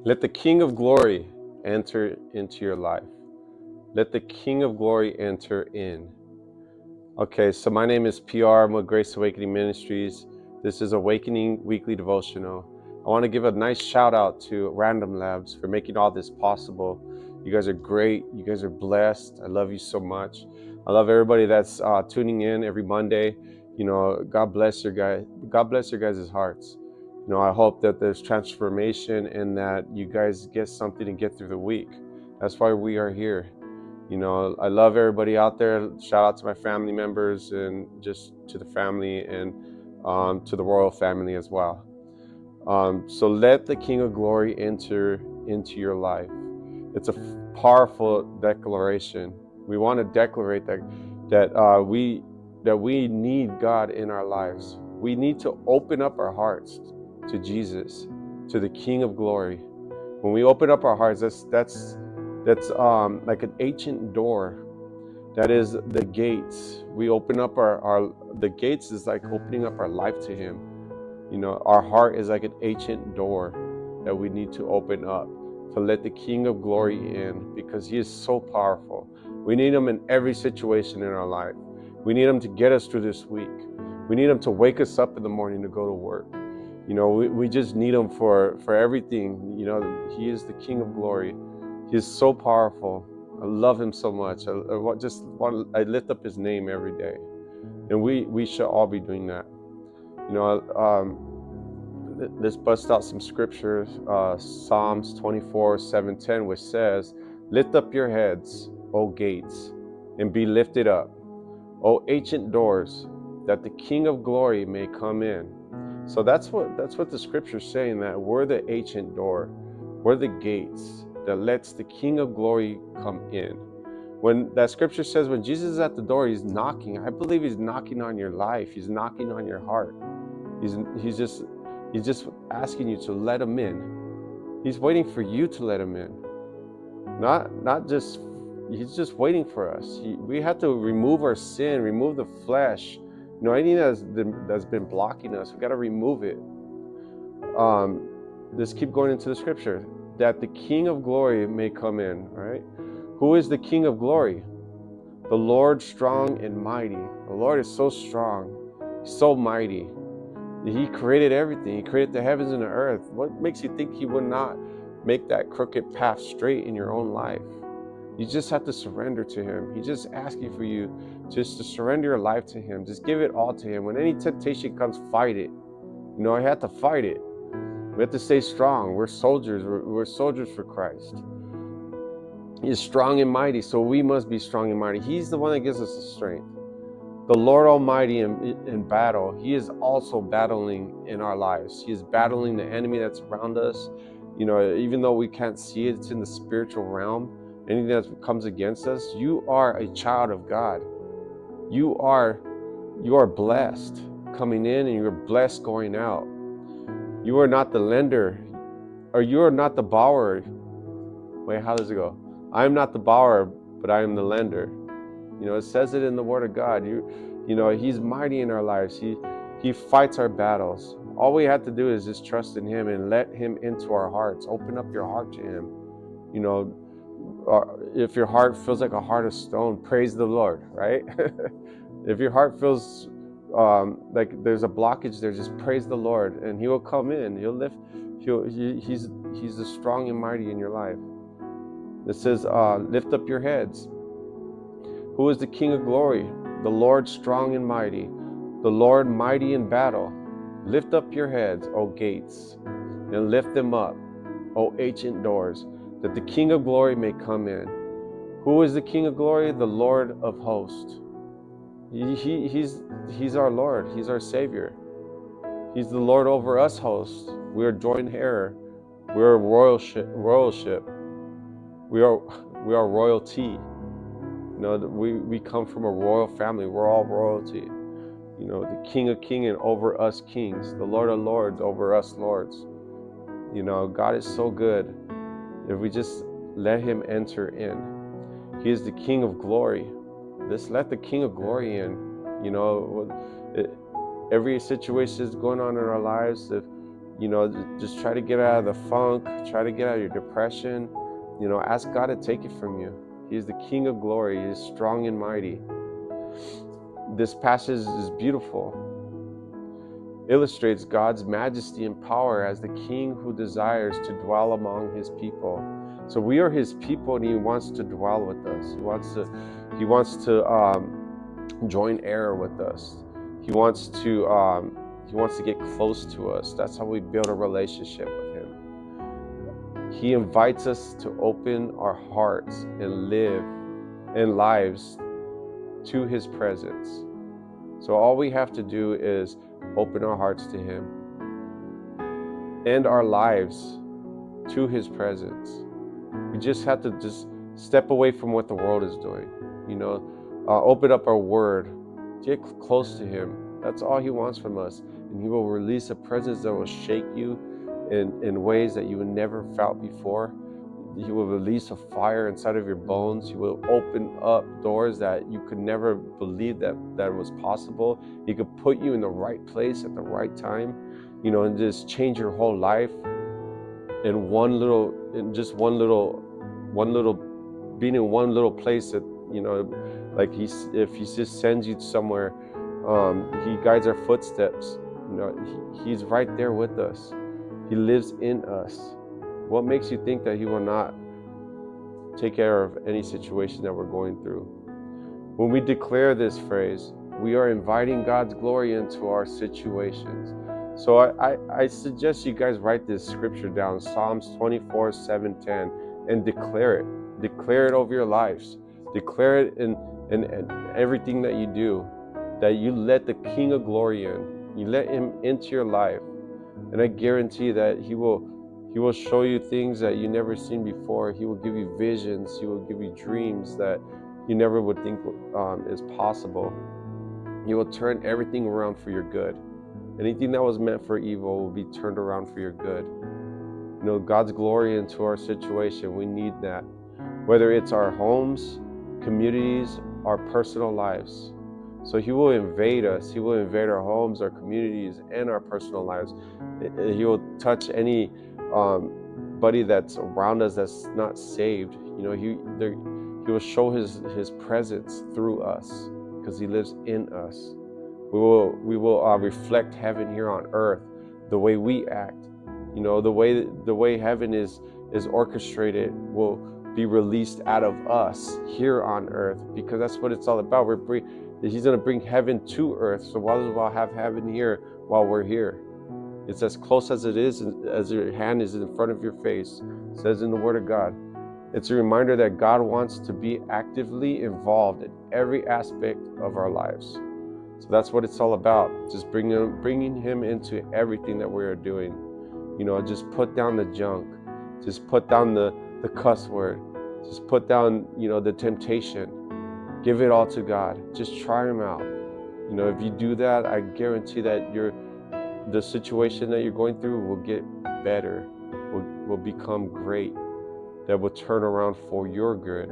Let the King of Glory enter into your life. Let the King of Glory enter in. Okay, so my name is PR. I'm with Grace Awakening Ministries. This is Awakening Weekly Devotional. I want to give a nice shout out to Random Labs for making all this possible. You guys are great. You guys are blessed. I love you so much. I love everybody that's tuning in every Monday. You know, God bless your guys. God bless your guys' hearts. You know, I hope that there's transformation and that you guys get something to get through the week. That's why we are here. You know, I love everybody out there. Shout out to my family members and just to the family and to the royal family as well. So let the King of Glory enter into your life. It's a powerful declaration. We want to declarate that we need God in our lives. We need to open up our hearts to Jesus, to the King of Glory. When we open up our hearts, that's like an ancient door. That is the gates. We open up the gates is like opening up our life to Him. You know, our heart is like an ancient door that we need to open up to let the King of Glory in, because He is so powerful. We need Him in every situation in our life. We need Him to get us through this week. We need Him to wake us up in the morning to go to work. You know, we just need Him for everything. You know, He is the King of Glory. He is so powerful. I love Him so much. I lift up His name every day, and we should all be doing that. You know, let's bust out some scriptures. Psalms 24:7-10, which says, "Lift up your heads, O gates, and be lifted up, O ancient doors, that the King of Glory may come in." So that's what the scripture's saying, that we're the ancient door, we're the gates that lets the King of Glory come in. When that scripture says when Jesus is at the door, He's knocking. I believe He's knocking on your life. He's knocking on your heart. He's just asking you to let Him in. He's waiting for you to let Him in. Not just, He's just waiting for us. We have to remove our sin, remove the flesh. You know, anything that's been blocking us, we got to remove it. Let's keep going into the scripture. That the King of Glory may come in, right? Who is the King of Glory? The Lord strong and mighty. The Lord is so strong, so mighty. He created everything. He created the heavens and the earth. What makes you think He would not make that crooked path straight in your own life? You just have to surrender to Him. He's just asking for you just to surrender your life to Him. Just give it all to Him. When any temptation comes, fight it. You know, I had to fight it. We have to stay strong. We're soldiers. We're soldiers for Christ. He is strong and mighty, so we must be strong and mighty. He's the one that gives us the strength. The Lord Almighty in battle, He is also battling in our lives. He is battling the enemy that's around us. You know, even though we can't see it, it's in the spiritual realm. Anything that comes against us, you are a child of God. You are blessed coming in, and you're blessed going out. You are not the lender, or you are not the borrower. Wait, how does it go? I am not the borrower, but I am the lender. You know, it says it in the Word of God. You know, He's mighty in our lives. He fights our battles. All we have to do is just trust in Him and let Him into our hearts. Open up your heart to Him. You know, if your heart feels like a heart of stone, praise the Lord, right? If your heart feels like there's a blockage there, just praise the Lord, and He will come in. He'll lift. He's the strong and mighty in your life. It says, lift up your heads. Who is the King of Glory? The Lord strong and mighty, the Lord mighty in battle. Lift up your heads, O gates, and lift them up, O ancient doors, that the King of Glory may come in. Who is the King of Glory? The Lord of hosts. He's our Lord. He's our Savior. He's the Lord over us hosts. We are joint heir. We are royalship. We are royalty. You know, we come from a royal family. We're all royalty. You know, the King of Kings and over us kings, the Lord of Lords over us lords. You know, God is so good if we just let Him enter in. He is the King of Glory. Let's let the King of Glory in. You know, every situation is going on in our lives. If Just try to get out of the funk, try to get out of your depression. Ask God to take it from you. He's the King of glory. He is strong and mighty. This passage is beautiful. Illustrates God's majesty and power as the King who desires to dwell among his people. So we are his people, and he wants to dwell with us. He wants to join heir with us. He wants to get close to us. That's how we build a relationship with him. He invites us to open our hearts and live in lives to his presence. So all we have to do is open our hearts to him and our lives to his presence. We just have to just step away from what the world is doing. Open up our word, get close to him. That's all he wants from us. And he will release a presence that will shake you in ways that you never felt before. He will release a fire inside of your bones. He will open up doors that you could never believe that was possible. He could put you in the right place at the right time, and just change your whole life being in one little place that, like if he just sends you somewhere, he guides our footsteps. He's right there with us. He lives in us. What makes you think that he will not take care of any situation that we're going through? When we declare this phrase, we are inviting God's glory into our situations. So I suggest you guys write this scripture down, Psalms 24:7-10, and declare it. Declare it over your lives. Declare it in everything that you do, that you let the King of glory in. You let him into your life. And I guarantee that he will show you things that you never seen before. He will give you visions. He will give you dreams that you never would think is possible. He will turn everything around for your good. Anything that was meant for evil will be turned around for your good. God's glory into our situation. We need that. Whether it's our homes, communities, our personal lives. So he will invade us. He will invade our homes, our communities, and our personal lives. He will touch any buddy that's around us that's not saved. He will show his presence through us because he lives in us. We will reflect heaven here on earth, the way we act. The way heaven is orchestrated will be released out of us here on earth, because that's what it's all about. He's going to bring heaven to earth, so why as well have heaven here while we're here. It's as close as it is, as your hand is in front of your face. It says in the Word of God. It's a reminder that God wants to be actively involved in every aspect of our lives. So that's what it's all about. Just bringing him into everything that we are doing. Just put down the junk. Just put down the cuss word. Just put down, the temptation. Give it all to God. Just try him out. If you do that, I guarantee that the situation that you're going through will get better, will become great, that will turn around for your good.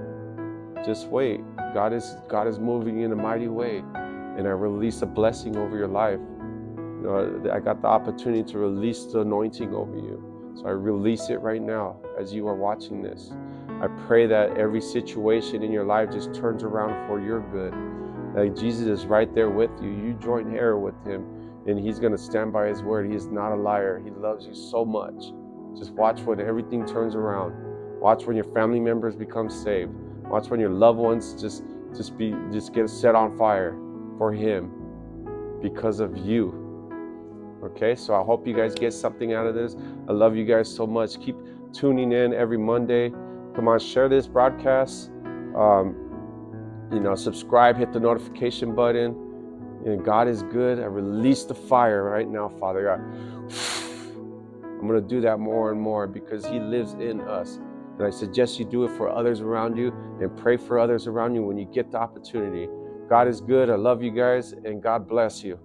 Just wait. God is moving in a mighty way, and I release a blessing over your life. I got the opportunity to release the anointing over you. So I release it right now as you are watching this. I pray that every situation in your life just turns around for your good. Like Jesus is right there with you. You join heir with him, and he's going to stand by his word. He is not a liar. He loves you so much. Just watch when everything turns around. Watch when your family members become saved. Watch when your loved ones just get set on fire for him because of you. Okay, so I hope you guys get something out of this. I love you guys so much. Keep tuning in every Monday. Come on, share this broadcast. Subscribe, hit the notification button. God is good. I release the fire right now, Father God. I'm going to do that more and more because he lives in us. And I suggest you do it for others around you, and pray for others around you when you get the opportunity. God is good. I love you guys, and God bless you.